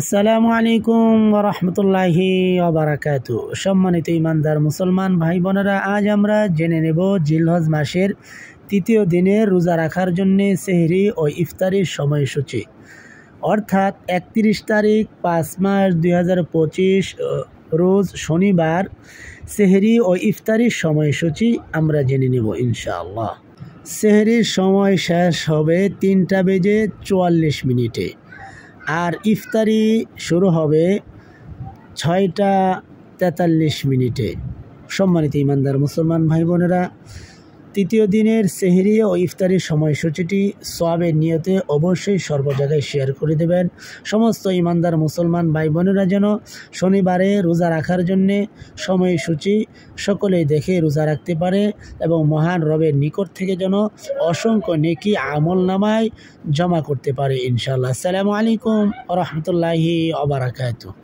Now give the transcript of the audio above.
আসসালামু আলাইকুম ওয়া রাহমাতুল্লাহি ওয়া বারাকাতু। সম্মানিত ইমানদার মুসলমান ভাই বোনেরা, আজ আমরা জেনে নেব জিলহজ মাসের তৃতীয় দিনে রোজা রাখার জন্য সেহরি ও ইফতারির সময়সূচি, অর্থাৎ 31 তারিখ 5 মাস 2025 রোজ শনিবার সেহরি ও ইফতারির সময়সূচি আমরা জেনে নেব ইনশাআল্লাহ। সেহরির সময় শেষ হবে 3:44 আর ইফতারি শুরু হবে 6:43। সম্মানিত ইমানদার মুসলমান ভাই বোনেরা, তৃতীয় দিনের সেহরি ও ইফতারির সময়সূচিটি সওয়াবের নিয়তে অবশ্যই সর্ব জায়গায় শেয়ার করে দেবেন। সমস্ত ইমানদার মুসলমান ভাই বোনেরা যেন শনিবারে রোজা রাখার জন্যে সময়সূচি সকলেই দেখে রোজা রাখতে পারে এবং মহান রবের নিকট থেকে যেন অসংখ্য নেকি আমল নামায় জমা করতে পারে ইনশাআল্লাহ। আসসালামু আলাইকুম ওয়া রাহমাতুল্লাহি ওয়া বারাকাতুহু।